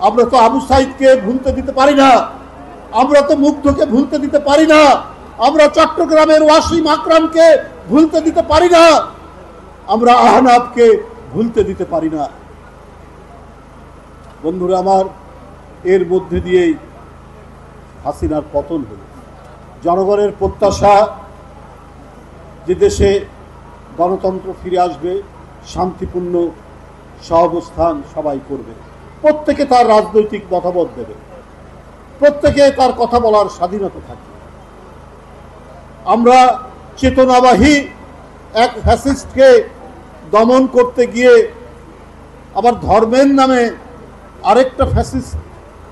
আমরা তো আবু সাইদকে ভুলতে দিতে পারি না, আমরা তো মুগ্ধকে ভুলতে দিতে পারি না, আমরা চট্টগ্রামের ওয়াসিম আকরামকে ভুলতে দিতে পারি না, আমরা আহনাবকে ভুলতে দিতে পারি না। বন্ধুরা আমার, এর মধ্যে দিয়েই হাসিনার পতন হল। জনগণের প্রত্যাশা যে দেশে গণতন্ত্র ফিরে আসবে, শান্তিপূর্ণ সহাবস্থান সবাই করবে, প্রত্যেকে তার রাজনৈতিক মতামত দেবে, প্রত্যেকে তার কথা বলার স্বাধীনতা থাকবে। আমরা চেতনাবাহী এক ফ্যাসিস্টকে দমন করতে গিয়ে আবার ধর্মের নামে আরেকটা ফ্যাসিস্ট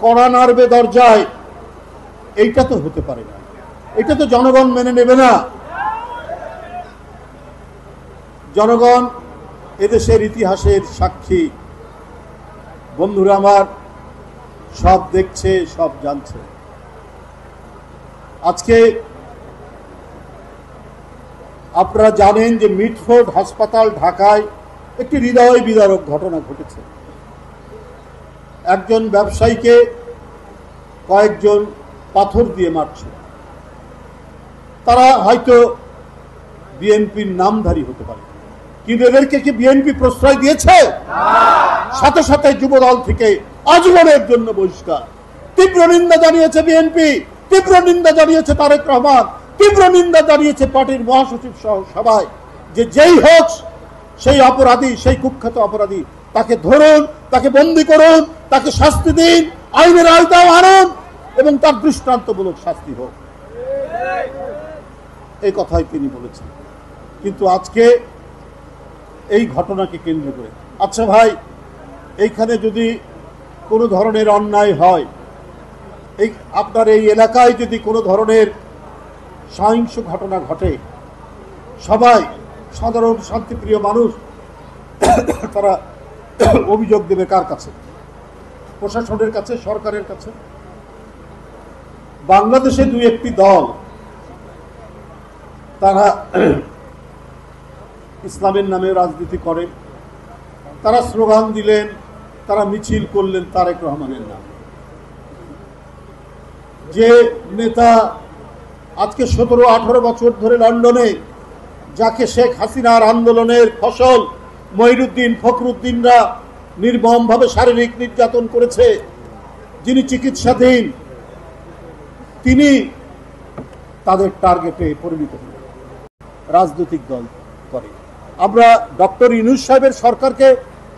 কড়া নাড়বে দরজায়, এইটা তো হতে পারে না, এটা তো জনগণ মেনে নেবে না। জনগণ এদেশের ইতিহাসের সাক্ষী। বন্ধুরা আমার, সব দেখছে, সব জানছে। আজকে আপনারা জানেন যে মিটফোর্ড হাসপাতাল ঢাকায় একটি হৃদয় বিদারক ঘটনা ঘটেছে। একজন ব্যবসায়ীকে কয়েকজন পাথর দিয়ে মারছে। তারা হয়তো বিএনপির নামধারী হতে পারে, কিন্তু এদেরকে কি বিএনপি প্রশ্রয় দিয়েছে? সাথে সাথে যুবদল থেকে আজীবনের জন্য বহিষ্কার। তীব্র নিন্দা জানিয়েছে বিএনপি, তীব্র নিন্দা জানিয়েছে তারেক রহমান, তীব্র নিন্দা জানিয়েছে পার্টির মহাসচিব সহ সবাই, যে যেই হোক সেই অপরাধী, সেই কুখ্যাত অপরাধী, তাকে ধরুন, তাকে বন্দী করুন, তাকে শাস্তি দিন, আইনের আওতায় আনুন এবং তার দৃষ্টান্তমূলক শাস্তি হোক। এই কথাই তিনি বলেছেন। কিন্তু আজকে এই ঘটনাকে কেন্দ্র করে, আচ্ছা ভাই, এইখানে যদি কোনো ধরনের অন্যায় হয়, এই আপনার এই এলাকায় যদি কোনো ধরনের সহিংস ঘটনা ঘটে, সবাই সাধারণ শান্তিপ্রিয় মানুষ তারা অভিযোগ দেবে কার কাছে? প্রশাসনের কাছে, সরকারের কাছে। বাংলাদেশে দুই একটি দল তারা ইসলামের নামে রাজনীতি করে, তারা স্লোগান দিলেন, তারা মিছিল করলেন তারেক রহমানের নামে। যে নেতা আজকে 17-18 বছর ধরে লন্ডনে, যাকে শেখ হাসিনার আন্দোলনের ফসল মঈনুদ্দিন, ফখরুদ্দিনরা নির্মমভাবে শারীরিক নির্যাতন করেছে, যিনি চিকিৎসাধীন, তিনি তাদের টার্গেটে পরিণত হন রাজনৈতিক দল করে। আমরা ডক্টর ইউনূস সাহেবের সরকারকে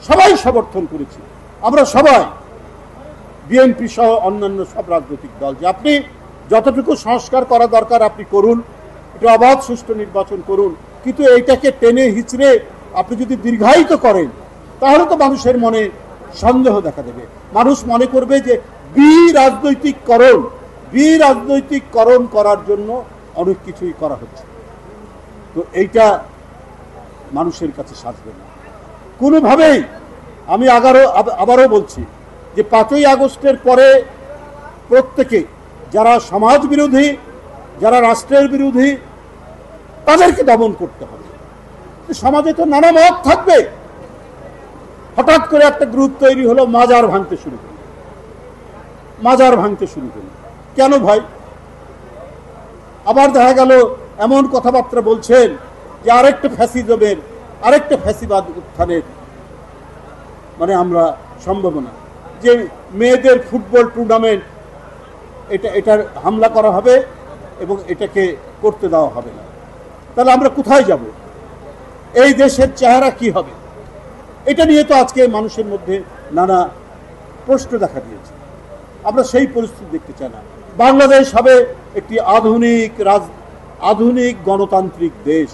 সবাই সমর্থন করেছি, আমরা সবাই, বিএনপি সহ অন্যান্য সব রাজনৈতিক দল, যে আপনি যতটুকু সংস্কার করা দরকার আপনি করুন, একটু অবাধ সুষ্ঠু নির্বাচন করুন, কিন্তু এইটাকে টেনে হিচড়ে আপনি যদি দীর্ঘায়িত করেন তাহলে তো মানুষের মনে সন্দেহ দেখা দেবে। মানুষ মনে করবে যে বিরাজনৈতিককরণ করার জন্য অনেক কিছুই করা হচ্ছে। তো এইটা মানুষের কাছে সাজবে না কোনোভাবেই। আমি আবারও বলছি যে 5ই আগস্টের পরে প্রত্যেকে, যারা সমাজ বিরোধী, যারা রাষ্ট্রের বিরোধী, তাদেরকে দমন করতে হবে। সমাজে তো নানা মত থাকবে। হঠাৎ করে একটা গ্রুপ তৈরি হলো, মাজার ভাঙতে শুরু করলো। কেন ভাই? আবার দেখা গেল এমন কথাবার্তা বলছেন যে আরেকটা ফ্যাসিজমের, আরেকটা ফ্যাসিবাদ উত্থানের মানে আমরা সম্ভাবনা, যে মেয়েদের ফুটবল টুর্নামেন্ট এটার হামলা করা হবে এবং এটাকে করতে দেওয়া হবে না। তাহলে আমরা কোথায় যাব? এই দেশের চেহারা কি হবে? এটা নিয়ে তো আজকে মানুষের মধ্যে নানা প্রশ্ন দেখা দিয়েছে। আমরা সেই পরিস্থিতি দেখতে চাই না। বাংলাদেশ হবে একটি আধুনিক গণতান্ত্রিক দেশ।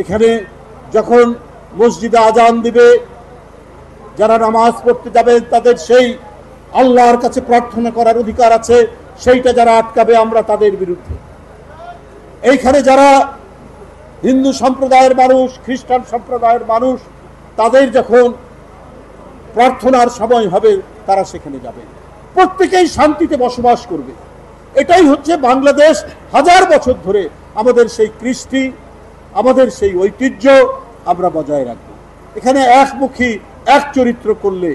এখানে যখন মসজিদে আজান দিবে, যারা নামাজ পড়তে যাবে তাদের সেই আল্লাহর কাছে প্রার্থনা করার অধিকার আছে, সেইটা যারা আটকাবে আমরা তাদের বিরুদ্ধে। এইখানে যারা হিন্দু সম্প্রদায়ের মানুষ, খ্রিস্টান সম্প্রদায়ের মানুষ, তাদের যখন প্রার্থনার সময় হবে তারা সেখানে যাবে, প্রত্যেকেই শান্তিতে বসবাস করবে। এটাই হচ্ছে বাংলাদেশ। 1000 বছর ধরে আমাদের সেই কৃষ্টি, আমাদের সেই ঐতিহ্য আমরা বজায় রাখবো। এখানে একমুখী এক চরিত্র করলে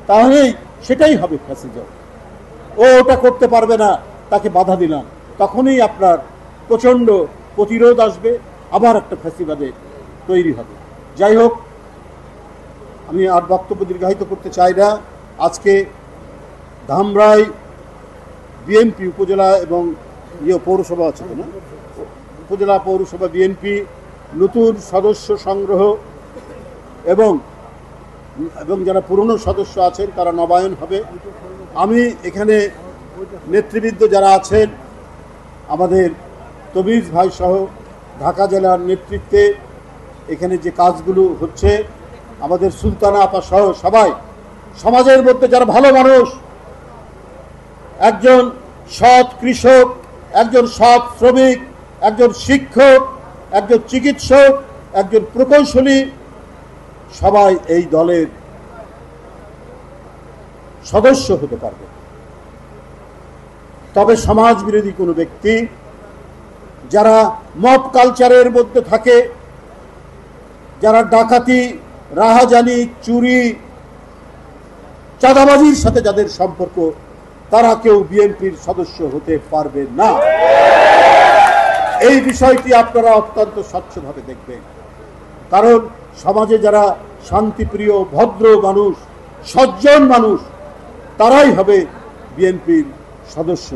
তাহলেই সেটাই হবে ফ্যাসিজম। ও ওটা করতে পারবে না, তাকে বাধা দিলাম, তখনই আপনার প্রচণ্ড প্রতিরোধ আসবে, আবার একটা ফ্যাসিবাদে তৈরি হবে। যাই হোক, আমি আর বক্তব্য দীর্ঘায়িত করতে চাই না। আজকে ধামরাই বিএনপি উপজেলা এবং পৌরসভা আছে না, উপজেলা পৌরসভা বিএনপি নতুন সদস্য সংগ্রহ এবং যারা পুরনো সদস্য আছেন তারা নবায়ন হবে। আমি এখানে নেতৃবৃন্দ যারা আছেন, আমাদের তবিজ ভাই সহ ঢাকা জেলার নেতৃত্বে এখানে যে কাজগুলো হচ্ছে, আমাদের সুলতানা আপা সহ সবাই, সমাজের মধ্যে যারা ভালো মানুষ, একজন সৎ কৃষক, একজন সৎ শ্রমিক, একজন শিক্ষক, একজন চিকিৎসক, একজন প্রকৌশলী, সবাই এই দলের সদস্য হতে পারবে। তবে সমাজ বিরোধী কোনো ব্যক্তি যারা মব কালচারের মধ্যে থাকে, যারা ডাকাতি, রাহাজানি, চুরি, চাঁদাবাজির সাথে যাদের সম্পর্ক, তারা কেউ বিএনপির সদস্য হতে পারবে না। এই বিষয়টি আপনারা অত্যন্ত স্বচ্ছভাবে দেখবেন, কারণ সমাজে যারা শান্তিপ্রিয়, ভদ্র মানুষ, সজ্জন মানুষ, তারাই হবে বিএনপির সদস্য।